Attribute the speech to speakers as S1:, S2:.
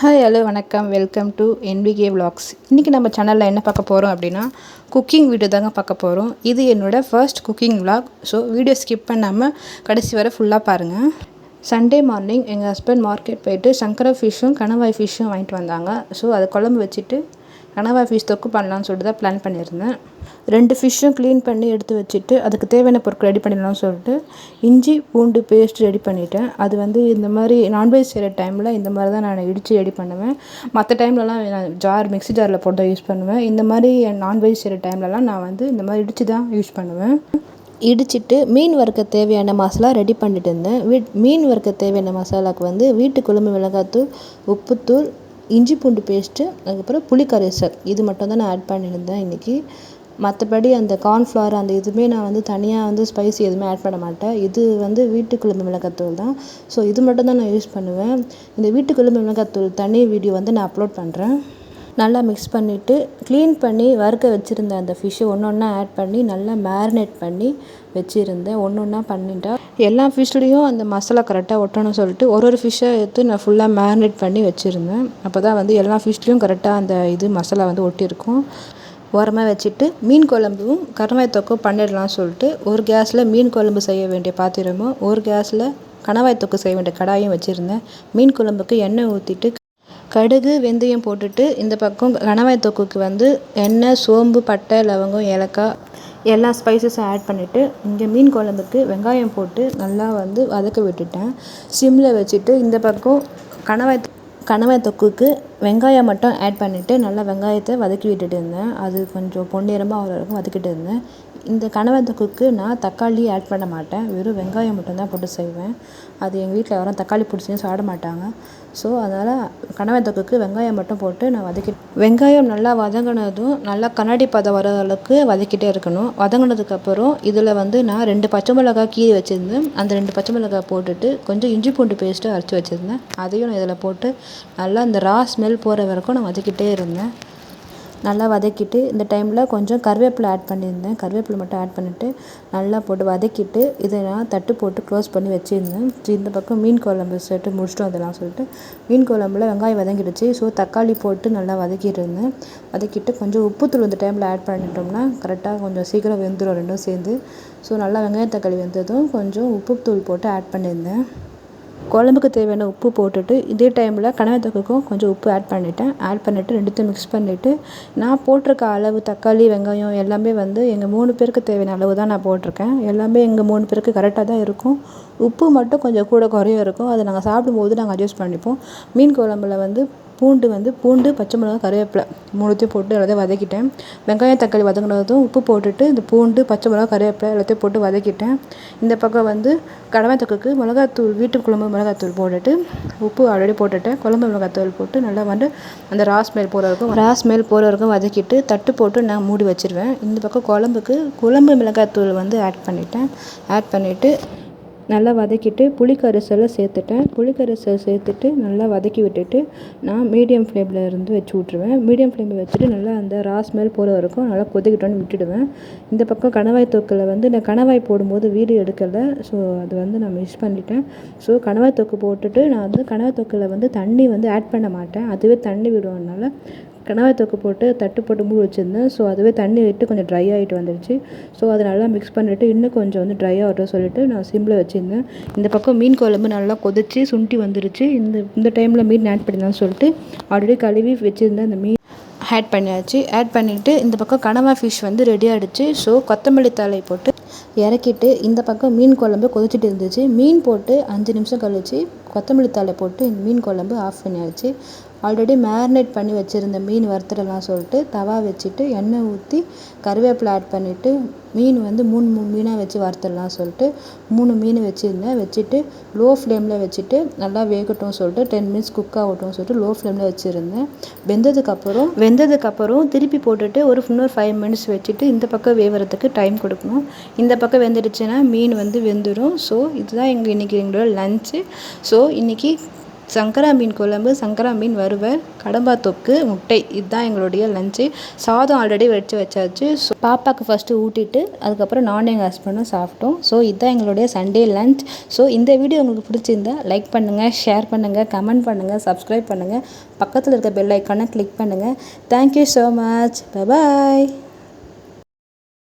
S1: Hi hello வணக்கம் welcome to NBK Vlogs. இன்றைக்கி நம்ம சேனலில் என்ன பார்க்க போகிறோம் அப்படின்னா குக்கிங் வீடியோ தாங்க பார்க்க போகிறோம். இது என்னோடய first cooking vlog. So video skip பண்ணாமல் கடைசி வரை ஃபுல்லாக பாருங்கள். சண்டே மார்னிங் எங்கள் ஹஸ்பண்ட் மார்க்கெட் போயிட்டு சங்கரா ஃபிஷ்ஷும் கணவாய் ஃபிஷ்ஷும் வாங்கிட்டு வந்தாங்க. ஸோ அதை குழம்பு வச்சுட்டு கணவாய் ஃபிஷ் தொக்கு பண்ணலான்னு சொல்லிட்டு தான் பிளான் பண்ணியிருந்தேன். 2 ஃபிஷ்ஷும் க்ளீன் பண்ணி எடுத்து வச்சுட்டு அதுக்கு தேவையான பொருட்கள் ரெடி பண்ணிடலாம்னு சொல்லிட்டு இஞ்சி பூண்டு பேஸ்ட் ரெடி பண்ணிட்டேன். அது இந்த மாதிரி நான்வெஜ் செய்கிற டைமில் இந்த மாதிரி தான் நான் இடித்து ரெடி பண்ணுவேன். மற்ற டைம்லலாம் நான் மிக்ஸி ஜாரில் போட்டு தான் யூஸ் பண்ணுவேன். இந்த மாதிரி நான்வெஜ் செய்கிற டைம்லலாம் நான் இந்த மாதிரி இடித்து தான் யூஸ் பண்ணுவேன். இடிச்சிட்டு மீன் வறுக்க தேவையான மசாலா ரெடி பண்ணிட்டு இருந்தேன். மீன் வறுக்க தேவையான மசாலாவுக்கு வீட்டு குழம்பு மிளகாத்தூள், உப்புத்தூள், இஞ்சி பூண்டு பேஸ்ட்டு, அதுக்கப்புறம் புளி கரைசல் இது மட்டும் தான் நான் ஆட் பண்ணியிருந்தேன் இன்றைக்கி. மற்றபடி அந்த கார்ன்ஃப்ளவர் அந்த இதுவுமே நான் தனியாக ஸ்பைசி எதுவுமே ஆட் பண்ண மாட்டேன். இது வீட்டு குழம்பு மிளகாத்தூள் தான். ஸோ இது மட்டும் தான் நான் யூஸ் பண்ணுவேன். இந்த வீட்டு குழம்பு மிளகாத்தூள் தனி வீடியோ நான் அப்லோட் பண்ணுறேன். நல்லா மிக்ஸ் பண்ணிவிட்டு க்ளீன் பண்ணி வறுக்க வச்சுருந்த அந்த ஃபிஷ்ஷை ஒன்று ஒன்றா ஆட் பண்ணி நல்லா மேரினேட் பண்ணி வச்சுருந்தேன். ஒன்று ஒன்றா பண்ணிட்டா எல்லா ஃபிஷ்லேயும் அந்த மசாலா கரெக்டாக ஒட்டணும்னு சொல்லிட்டு ஒரு ஃபிஷ்ஷை எடுத்து நான் ஃபுல்லாக மேரினேட் பண்ணி வச்சுருந்தேன். அப்போ தான் எல்லா ஃபிஷ்லேயும் கரெக்டாக அந்த மசாலா ஒட்டியிருக்கும். ஓரமாக வச்சுட்டு மீன் குழம்பும் கணவாய் தொக்கும் பண்ணிடலாம்னு சொல்லிட்டு ஒரு கேஸில் மீன் குழம்பு செய்ய வேண்டிய பாத்திரமும் ஒரு கேஸில் கணவாய் தொக்கு செய்ய வேண்டிய கடாயும் வச்சுருந்தேன். மீன் குழம்புக்கு எண்ணெய் ஊற்றிட்டு கடுகு வெந்தயம் போட்டுட்டு இந்த பக்கம் கணவாய் தொக்குக்கு எண்ணெய், சோம்பு, பட்டை, லவங்கம், ஏலக்காய் எல்லா ஸ்பைசஸும் ஆட் பண்ணிவிட்டு இங்கே மீன் குழம்புக்கு வெங்காயம் போட்டு நல்லா வதக்க விட்டுட்டேன். சிம்மில் வச்சுட்டு இந்த பக்கம் கணவாய் தொக்குக்கு வெங்காயம் மட்டும் ஆட் பண்ணிவிட்டு நல்லா வெங்காயத்தை வதக்கி விட்டுட்டு இருந்தேன். அது கொஞ்சம் பொன்னிறமாக ஆகிற வரைக்கும் வதக்கிட்டு இருந்தேன். இந்த கணவாய் தொக்குக்கு நான் தக்காளி ஆட் பண்ண மாட்டேன். வெறும் வெங்காயம் மட்டும்தான் போட்டு செய்வேன். அது எங்கள் வீட்டில் யாரும் தக்காளி பிடிச்சின்னு சாப்பிட மாட்டாங்க. ஸோ அதனால் கணவாய் தொக்குக்கு வெங்காயம் மட்டும் போட்டு நான் வெங்காயம் நல்லா வதங்கினதும் நல்லா கண்ணாடி பதம் வர அளவுக்கு வதக்கிட்டே இருக்கணும். வதங்கினதுக்கப்புறம் இதில் நான் 2 பச்சை மிளகாய் கீறி வச்சுருந்தேன். அந்த 2 பச்சை மிளகாய் போட்டுட்டு கொஞ்சம் இஞ்சி பூண்டு பேஸ்ட்டு அரைச்சி வச்சுருந்தேன். அதையும் நான் இதில் போட்டு நல்லா இந்த ரா ஸ்மெல் போகிற வரைக்கும் நான் வதக்கிட்டே இருந்தேன். நல்லா வதக்கிட்டு இந்த டைமில் கொஞ்சம் கருவேப்பிலை ஆட் பண்ணியிருந்தேன். கருவேப்பிலை மட்டும் ஆட் பண்ணிவிட்டு நல்லா போட்டு வதக்கிட்டு இதை நான் தட்டு போட்டு க்ளோஸ் பண்ணி வச்சுருந்தேன். இந்த பக்கம் மீன் குழம்பு சேர்த்து முடிச்சிட்டோம் அதெல்லாம் சொல்லிட்டு மீன் குழம்புல வெங்காயம் வதங்கிடுச்சு. ஸோ தக்காளி போட்டு நல்லா வதக்கிட்டு இருந்தேன். வதக்கிட்டு கொஞ்சம் உப்புத்தூள் இந்த டைமில் ஆட் பண்ணிட்டோம்னா கரெக்டாக கொஞ்சம் சீக்கிரம் வெந்துடும் ரெண்டும் சேர்ந்து. ஸோ நல்லா வெங்காயம் தக்காளி வெந்ததும் கொஞ்சம் உப்புத்தூள் போட்டு ஆட் பண்ணியிருந்தேன். குழம்புக்கு தேவையான உப்பு போட்டுட்டு இதே டைமில் கணவாய் தொக்குக்கும் கொஞ்சம் உப்பு ஆட் பண்ணிவிட்டு ரெண்டுத்தையும் மிக்ஸ் பண்ணிவிட்டு நான் போட்டிருக்க அளவு தக்காளி வெங்காயம் எல்லாமே எங்கள் 3 பேருக்கு தேவையான அளவு தான் நான் போட்டிருக்கேன். எல்லாமே எங்கள் 3 பேருக்கு கரெக்டாக தான் இருக்கும். உப்பு மட்டும் கொஞ்சம் கூட குறைய இருக்கும். அதை நாங்கள் சாப்பிடும்போது நாங்கள் அட்ஜஸ்ட் பண்ணிப்போம். மீன் குழம்புல பூண்டு, பச்சை மிளகாய், கருவேப்பிலை 3த்தையும் போட்டு எல்லாத்தையும் வதக்கிட்டேன். வெங்காயம் தக்காளி வதங்கினதும் உப்பு போட்டுட்டு இந்த பூண்டு, பச்சை மிளகாய், கருவேப்பிலை எல்லாத்தையும் போட்டு வதக்கிட்டேன். இந்த பக்கம் கணவாய் தொக்குக்கு மிளகாத்தூள் வீட்டு குழம்பு மிளகாத்தூள் போட்டுட்டு உப்பு ஆல்ரெடி போட்டுட்டேன். குழம்பு மிளகாத்தூள் போட்டு நல்லா அந்த ரா ஸ்மெல் போகிற வரைக்கும் வதக்கிட்டு தட்டு போட்டு நான் மூடி வச்சுருவேன். இந்த பக்கம் குழம்பு மிளகாத்தூள் ஆட் பண்ணிவிட்டு நல்லா வதக்கிட்டு புளி கரைசலை சேர்த்துட்டு நல்லா வதக்கி விட்டுட்டு நான் மீடியம் ஃப்ளேமில் வச்சு விட்ருவேன். மீடியம் ஃப்ளேமில் வச்சுட்டு நல்லா அந்த ரா ஸ்மெல் போகிற வரைக்கும் நல்லா கொதிக்கிட்டோன்னு விட்டுடுவேன். இந்த பக்கம் கணவாய் தொக்கில் நான் கணவாய் போடும்போது வீடியோ எடுக்கலை. ஸோ அது நான் மிஸ் பண்ணிட்டேன். ஸோ கணவாய் தொக்கு போட்டுட்டு நான் கணவாய் தொக்கில் தண்ணி ஆட் பண்ண மாட்டேன். அதுவே தண்ணி விடுவதனால கணவாய் தொக்கு போட்டு தட்டு போட்டு மூடி வச்சுருந்தேன். ஸோ அதுவே தண்ணி விட்டு கொஞ்சம் ட்ரை ஆகிட்டு வந்துடுச்சு. ஸோ அதை நல்லா மிக்ஸ் பண்ணிவிட்டு இன்னும் கொஞ்சம் ட்ரை ஆகட்டும் சொல்லிட்டு நான் சிம்மில் வச்சுருந்தேன். இந்த பக்கம் மீன் குழம்பு நல்லா கொதிச்சு சுண்டி வந்துடுச்சு. இந்த டைமில் மீன் ஆட் பண்ணிடலாம்னு சொல்லிட்டு ஆல்ரெடி கழுவி வச்சுருந்தேன். அந்த மீன் ஆட் பண்ணிவிட்டு இந்த பக்கம் கணவாய் ஃபிஷ் ரெடி ஆகிடுச்சு. ஸோ கொத்தமல்லி தழை போட்டு இறக்கிட்டு இந்த பக்கம் மீன் குழம்பு கொதிச்சுட்டு இருந்துச்சு. மீன் போட்டு 5 நிமிஷம் கழிச்சு கொத்தமல்லி தழை போட்டு இந்த மீன் குழம்பு ஆஃப் பண்ணியாச்சு. ஆல்ரெடி மேரினேட் பண்ணி வச்சுருந்த மீன் வறுத்துடலாம் சொல்லிட்டு தவா வச்சுட்டு எண்ணெய் ஊற்றி கருவேப்பிலை ஆட் பண்ணிவிட்டு மீன் 3 மீனாக வச்சு வறுத்துடலாம் சொல்லிட்டு 3 மீன் வச்சுட்டு லோ ஃப்ளேமில் வச்சுட்டு நல்லா வேகட்டும் சொல்லிட்டு 10 மினிட்ஸ் குக் ஆகட்டும் சொல்லிட்டு லோ ஃப்ளேமில் வச்சுருந்தேன். வெந்ததுக்கப்புறம் திருப்பி போட்டுட்டு இன்னொரு 5 மினிட்ஸ் வச்சுட்டு இந்த பக்கம் வேகிறதுக்கு டைம் கொடுக்கணும். இந்த பக்கம் வெந்துடுச்சுன்னா மீன் வெந்துடும். ஸோ இதுதான் இன்றைக்கி எங்களோட லன்ச்சு. ஸோ இன்றைக்கி சங்கரா மீன் குழம்பு, சங்கரா மீன் வறுவல், கடம்பா தொக்கு, முட்டை. இதுதான் எங்களுடைய லஞ்சு. சாதம் ஆல்ரெடி வச்சாச்சு. ஸோ பாப்பாவுக்கு ஃபஸ்ட்டு ஊட்டிட்டு அதுக்கப்புறம் நானும் எங்கள் ஹஸ்பண்டும் சாப்பிட்டோம். ஸோ இதுதான் எங்களுடைய சண்டே லஞ்ச். ஸோ இந்த வீடியோ உங்களுக்கு பிடிச்சிருந்தா லைக் பண்ணுங்கள், ஷேர் பண்ணுங்கள், கமெண்ட் பண்ணுங்கள், சப்ஸ்கிரைப் பண்ணுங்கள், பக்கத்தில் இருக்க பெல் ஐக்கானை கிளிக் பண்ணுங்கள். Thank you so much. பாய்.